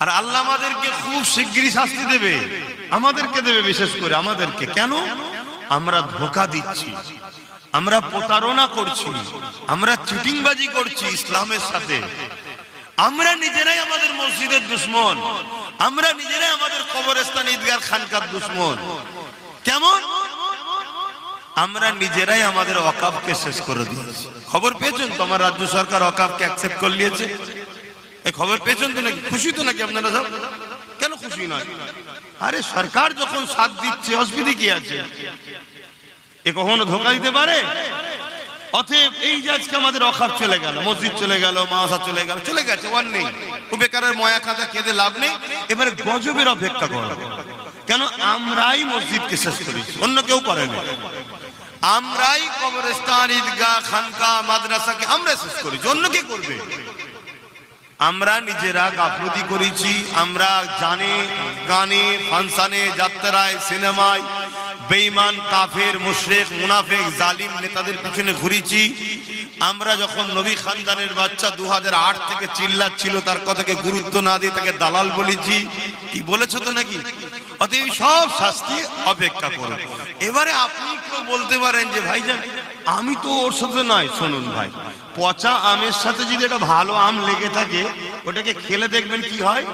আর আল্লাহ আমাদেরকে খুব শিগগিরই শাস্তি দেবে, আমাদেরকে দেবে, বিশেষ করে আমাদেরকে। কেন? আমরা ধোঁকা দিচ্ছি, আমরা প্রতারণা করছি, আমরা চিটিংবাজি করছি ইসলামের সাথে। আমরা নিজেরাই আমাদের মসজিদের দুশ্মন, আমরা নিজেরাই আমাদের কবরস্থান ঈদগাহ খানকার দুশ্মন। কেমন? আমরা নিজেরাই আমাদের ওয়াকফকে শেষ করে দিয়েছি। খবর পেয়েছেন তো আমার রাজ্য সরকার ওয়াকফকে অ্যাকসেপ্ট করে নিয়েছে? এই খবর পেয়েছেন তো নাকি? খুশি তো নাকি আপনারা সব? কেন খুশি নয়? আরে সরকার যখন সাথ দিচ্ছে অসুবিধা কি আছে? এ কখনো ধোঁকা দিতে পারে? অতএব এই যে আজকে আমাদের ওয়াকফ চলে গেল, মসজিদ চলে গেল, মাদ্রাসা চলে গেল, চলে গেছে, ওয়ার নেই। ও বেকারের ময়া খাতা কেঁদে লাভ নেই। এবারে গজবের অপেক্ষা করো। কেন? আমরাই মসজিদকে শেষ করেছি, অন্য কেউ করেনি। আমরাই কবরস্থান ঈদগাহ খানকা মাদ্রাসাকে আমরা শেষ করেছি, অন্য কে করবে? আমরা নিজেরা গাফলতি করেছি। আমরা জানে গানে, ফাংশনে, যাত্রায়, সিনেমায় বেঈমান, কাফের, মুশরিক, মুনাফিক, জালিম নেতাদের পিছনে ঘুরেছি। আমরা যখন নবী খানদানের বাচ্চা 2008 থেকে চিল্লাচ্ছিল, তার কথাকে গুরুত্ব না দিয়ে তাকে দালাল বলেছি। কি বলেছো তো নাকি? অতএব সব শাস্তি অপেক্ষা করো। এবারে আপনি কেউ বলতে পারেন যে ভাইজান আমি তো ওর সাথে নয়। শুনুন ভাই, পচা আমের সাথে যদি একটা ভালো আম লেগে থাকে, ওটাকে খেলে দেখবেন কি হয়?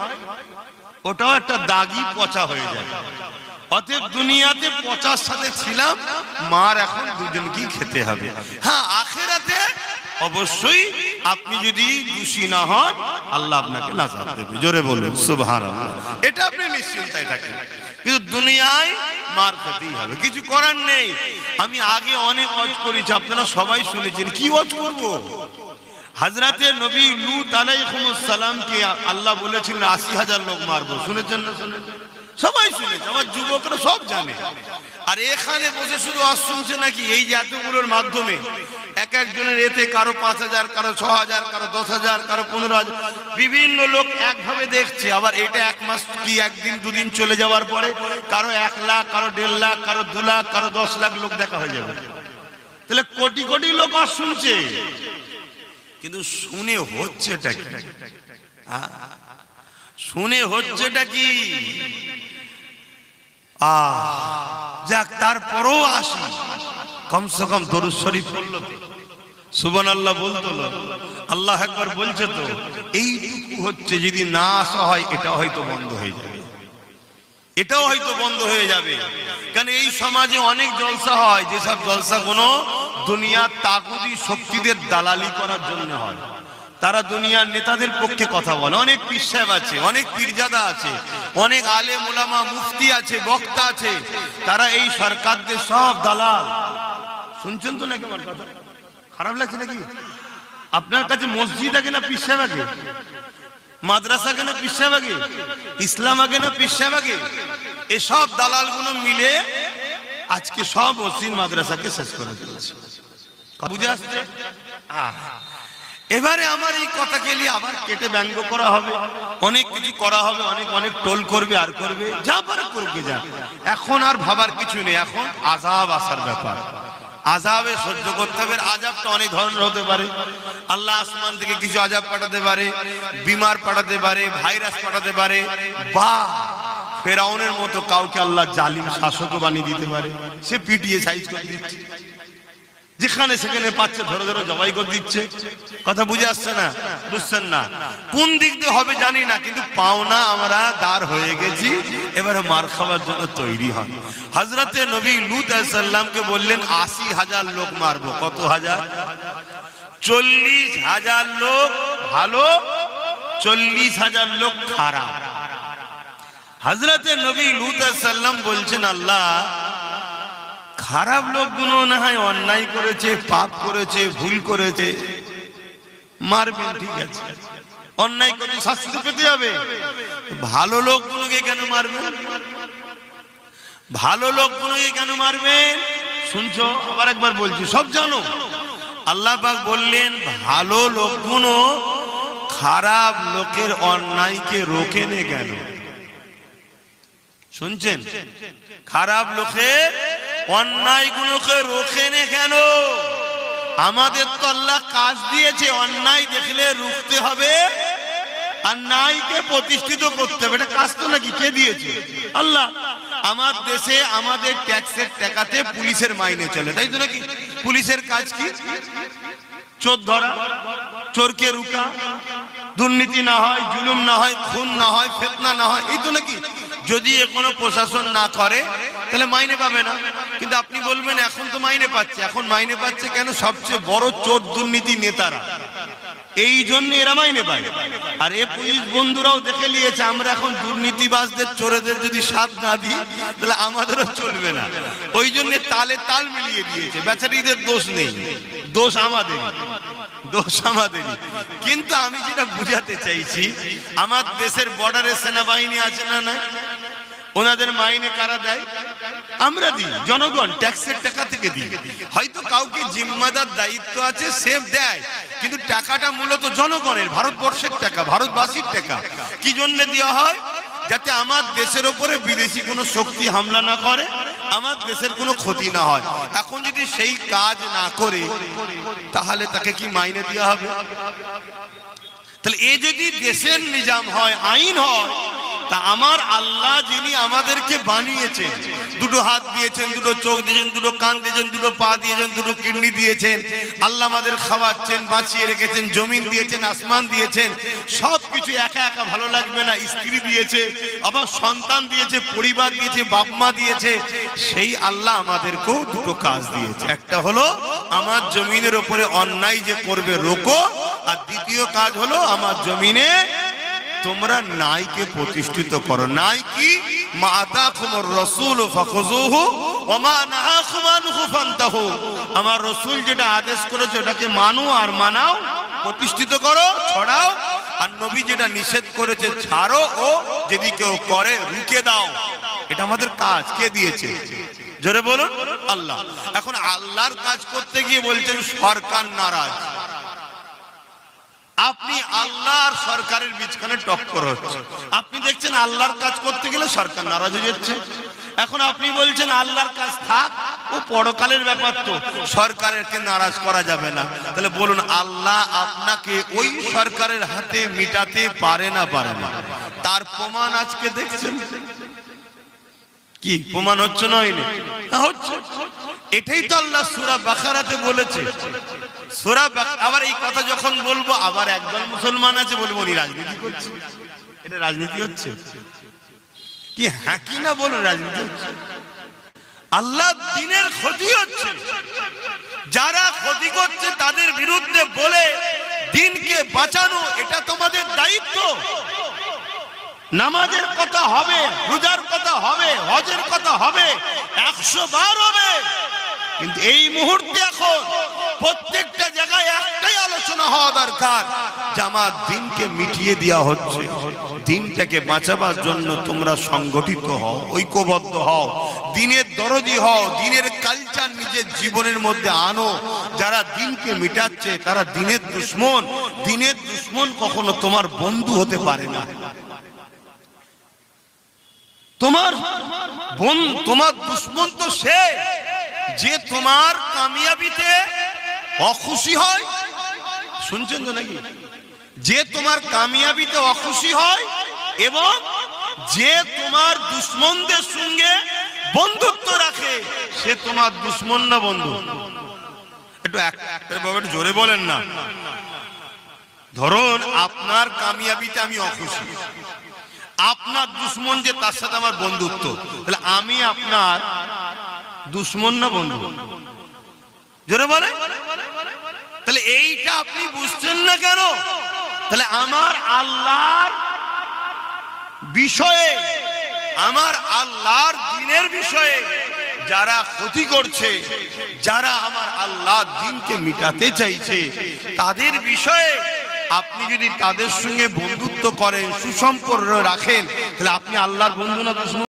ওটাও একটা দাগি পচা হয়ে যায়। অতএব দুনিয়াতে পচার সাথে ছিলাম, মার এখন দুজনকেই খেতে হবে। হ্যাঁ, আখিরাতে অবশ্যই আপনি যদি দোষী না হন, আল্লাহ আপনাকে নাজাত দেবে। জোরে বলুন সুবহানাল্লাহ। এটা আপনি নিশ্চিন্তায় থাকেন। কিন্তু দুনিয়ায় মার খেতেই হবে, কিছু করার নেই। আমি আগে অনেক ওয়াজ করেছি, আপনারা সবাই শুনেছেন। কি ওয়াজ করব? হযরতে নবী লূত আলাইহিস সালামকে আল্লাহ বলেছিলেন ৮০,০০০ লোক মারবো। শুনেছেন না? শুনেছেন? সবাই শুনেছে, আমার যুবকরা সব জানে। আর এখানে বসে শুধু ওয়াজ শুনছে নাকি? এই যে এতগুলোর মাধ্যমে এক একজনের এতে কারো ৫,০০০, কারো ৬,০০০, কারো ১০,০০০, কারো ১৫,০০০, বিভিন্ন লোক একভাবে দেখছে। আবার এটা এক মাস কি একদিন দুদিন চলে যাওয়ার পরে কারো ১ লাখ, কারো ১.৫ লাখ, কারো ২ লাখ, কারো ১০ লাখ লোক দেখা হয়ে যাবে। তাহলে কোটি কোটি লোক ওয়াজ শুনছে, কিন্তু শুনে হচ্ছেটা কি? শুনে হচ্ছেটা কি? যাক, তারপরও আসি, কমসে কম দরুদ শরীফ পড়লো, সুবহানাল্লাহ বলতো, আল্লাহ আকবার বলছে তো। এইটুকু হচ্ছে, যদি না আসা হয় এটা হয়তো বন্ধ হয়ে যাবে, এটাও হয়তো বন্ধ হয়ে যাবে। কারণ এই সমাজে অনেক জলসা হয়, যেসব জলসাগুলো দুনিয়ার তাগুতি শক্তিদের দালালি করার জন্য হয়। তারা দুনিয়ার নেতাদের পক্ষে কথা বলে। অনেক পীর সাহেব আছে, অনেক পীরজাদা আছে, অনেক আলেম ওলামা মুফতি আছে, বক্তা আছে, তারা এই সরকারদের সব দালাল। শুনছেন তো নাকি আমার কথা? খারাপ লাগছে নাকি? আপনার কাছে মসজিদ আগে না পীর সাহেব আগে? মাদ্রাসা আগে না পীর সাহেব আগে? ইসলাম আগে না পীর সাহেব আগে? এসব দালালগুলো মিলে আজকে সব মসজিদ মাদ্রাসাকে শেষ করে দিয়েছে। বুঝে আসছে? এবারে আমার এই কথাকে নিয়ে আবার কেটে ব্যঙ্গ করা হবে, অনেক কিছু করা হবে, অনেক অনেক টোল করবে, আর করবে, যা পারে করবে, যা। এখন আর ভাবার কিছু নেই, এখন আযাব আসার ব্যাপার। আযাবে সহ্য করতে হবে। আযাবটা অনেক ধরনের হতে পারে। আল্লাহ আসমান থেকে কিছু আযাব পাঠাতে পারে, বিমার পাঠাতে পারে, ভাইরাস পাঠাতে পারে, বা ফেরাউনের মতো কাউকে আল্লাহ জালিম শাসক বানিয়ে দিতে পারে। সে পিটিয়ে সাইজ করে দিচ্ছে, যেখানে সেখানে পাচ্ছে ধরে ধরে জবাই করে দিচ্ছে। কথা বুঝে আসছে না? বুঝছেন না? কোন দিক দিয়ে হবে জানি না, কিন্তু পাওনা আমরা দাঁড় হয়ে গেছি, এবারে মার খাওয়ার জন্য তৈরি হন। হযরতে নবী লূত আলাইহিস সালামকে বললেন ৮০,০০০ লোক মারবো। কত হাজার? ৪০,০০০ লোক ভালো, ৪০,০০০ লোক খারাপ। হযরতে নবী লূত আলাইহিস সালাম বলছেন, আল্লাহ খারাপ লোকগুলো না হয় অন্যায় করেছে, পাপ করেছে, ভুল করেছে, মারবেন, ঠিক আছে, অন্যায় করে শাস্তি পেতে হবে। ভালো লোকগুলোকে কেন মারবেন? ভালো লোকগুলোকে কেন মারবেন? শুনছো? আবার একবার বলছি, সব জানো। আল্লাহ পাক বললেন ভালো লোকগুলো খারাপ লোকের অন্যায়কে রোকেনে কেন? শুনছেন? খারাপ লোকের অন্যায়গুলোকে রোকেনে কেন? আমাদের তো আল্লাহ কাজ দিয়েছে, অন্যায় দেখলে রুখতে হবে, আর নাইকে প্রতিষ্ঠিত করতে হবে। এটা কাজ তো নাকি, কে দিয়েছে? আল্লাহ। আমার দেশে আমাদের ট্যাক্সের টাকাতে পুলিশের মাইনে চলে, তাই তো নাকি? পুলিশের কাজ কি? চোর ধরা, চোরকে রুকা, দুর্নীতি না হয়, জুলুম না হয়, খুন না হয়, ফিতনা না হয়, এই তো নাকি? যদি কোনো প্রশাসন না করে তাহলে মাইনে পাবে না। কিন্তু আপনি বলবেন এখন তো মাইনে পাচ্ছে। এখন মাইনে পাচ্ছে কেন? সবচেয়ে বড় চোর দুর্নীতি নেতারা, এই জন্য এরা মাইনে পায়। আর এ পুলিশ বন্ধুরাও দেখে নিয়েছে আমরা এখন দুর্নীতিবাজদের, চোরেদের যদি সাথ না দিই তাহলে আমাদেরও চলবে না। ওই জন্য তালে তাল মিলিয়ে দিয়েছে। বেচারীদের দোষ নেই, দোষ আমাদের, দোষ আমাদেরই। কিন্তু আমি যেটা বুঝাতে চাইছি, আমার দেশের বর্ডারে সেনাবাহিনী আছে না? না, ওনাদের মাইনে কারা দেয়? আমরা দিই, জনগণ ট্যাক্সের টাকা থেকে দিই। হয়তো কাউকে জিম্মাদার দায়িত্ব আছে, সে দেয়, কিন্তু টাকাটা মূলত জনগণের, ভারতবর্ষের টাকা, ভারতবাসীর টাকা। কি জন্য দেওয়া হয়? যাতে আমার দেশের উপরে বিদেশি কোনো শক্তি হামলা না করে, আমার দেশের কোনো ক্ষতি না হয়। এখন যদি সেই কাজ না করে তাহলে তাকে কি মাইনে দেওয়া হবে? তাহলে এ যদি দেশের নিজাম হয়, আইন হয়, তা আমার আল্লাহ যিনি আমাদেরকে বানিয়েছেন, দুটো হাত দিয়েছেন, দুটো চোখ দিয়েছেন, দুটো কান দিয়েছেন, দুটো পা দিয়েছেন, দুটো কিডনি দিয়েছেন, আল্লাহ আমাদের খাওয়াচ্ছেন, বাঁচিয়ে রেখেছেন, জমিন দিয়েছেন, আসমান দিয়েছেন, সবকিছু একা একা ভালো লাগবে না। স্ত্রী দিয়েছে, আবার সন্তান দিয়েছে, পরিবার দিয়েছে, বাপ মা দিয়েছে। সেই আল্লাহ আমাদেরকেও দুটো কাজ দিয়েছে। একটা হলো আমার জমিনের উপরে অন্যায় যে করবে রোকো, আর দ্বিতীয় কাজ হলো আমার জমিনে তোমরা নাইকে প্রতিষ্ঠিত করো। নাই কি? মা আতাকুমুর রাসূল ফাখুযুহু ওয়া মা নাহাকুম আনহু ফান্তাহু। আমার রাসূল যেটা আদেশ করেছে ওটাকে মানো আর মানাও, প্রতিষ্ঠিত করো, ছড়াও। আর নবী যেটা নিষেধ করেছে ছাড়ো, ও যদি কেউ করে রুখে দাও। এটা আমাদের কাজ। কে দিয়েছে? জোরে বলুন, আল্লাহ। এখন আল্লাহর কাজ করতে গিয়ে বলছেন সরকার নারাজ। আপনি আল্লাহ আর সরকারের মাঝখানে টক্কর হচ্ছে। আপনি দেখছেন আল্লাহর কাজ করতে গেলে সরকার নারাজ হয়ে যাচ্ছে। এখন আপনি বলছেন আল্লাহর কাজ থাক, ও পরকালের ব্যাপার, তো সরকারকে নারাজ করা যাবে না। তাহলে বলুন, আল্লাহ আপনাকে ওই সরকারের হাতে মিটাতে পারে না? পারে না। তার প্রমাণ আজকে দেখছেন। কি প্রমাণ হচ্ছে? নয় না, হচ্ছে। এটাই তো আল্লাহ সূরা বাকারাতে বলেছে। সূরা আবার এই কথা যখন বলবো, আবার একদল মুসলমান আছে বলবো উনি রাজনীতি করছে। এটা রাজনীতি হচ্ছে কি? হ্যাঁ কি না বলুন, রাজনীতি হচ্ছে। আল্লাহ দিনের ক্ষতি হচ্ছে। যারা ক্ষতি করছে তাদের বিরুদ্ধে বলে দিনকে বাঁচানো, এটা তোমাদের দায়িত্ব। নামাজের কথা হবে, রোজার কথা হবে, হজের কথা হবে, 100 বার হবে, কিন্তু এই মুহূর্তে এখন প্রত্যেকটা জায়গায় একটাই আলোচনা হওয়া দরকার যে আমার দিনকে মিটিয়ে দেওয়া হচ্ছে। দিনটাকে বাঁচাবার জন্য তোমরা সংগঠিত হও, ঐক্যবদ্ধ হও, দিনের দরদি হও, দিনের কালচার নিজের জীবনের মধ্যে আনো। যারা দিনকে মিটাচ্ছে তারা দিনের দুশমন। দিনের দুশমন কখনো তোমার বন্ধু হতে পারে না। তোমার দুশমন তো সে যে তোমার কামিয়াবিতে অখুশি হয়। শুনছেন তো নাকি? যে তোমার কামিয়াবিতে অখুশি হয় এবং যে তোমার দুশমনদের সঙ্গে বন্ধুত্ব রাখে, সে তোমার দুশমন না বন্ধু? একটু জোরে বলেন না। ধরুন আপনার কামিয়াবিতে আমি অখুশি, আপনার দুশমন যে তার সাথে আমার বন্ধুত্ব, তাহলে আমি আপনার দুশমন না বন্ধু? জোরে বলে। তাহলে এইটা আপনি বুঝছেন না কেন? তাহলে আমার আল্লাহর বিষয়ে, আমার আল্লাহর দ্বীনের বিষয়ে যারা ক্ষতি করছে, যারা আমার আল্লাহর দ্বীনকে মিটাতে চাইছে, তাদের বিষয়ে আপনি যদি তাদের সঙ্গে বন্ধুত্ব করেন, সুসম্পর্ক রাখেন, তাহলে আপনি আল্লাহর বন্ধু না দুশমন?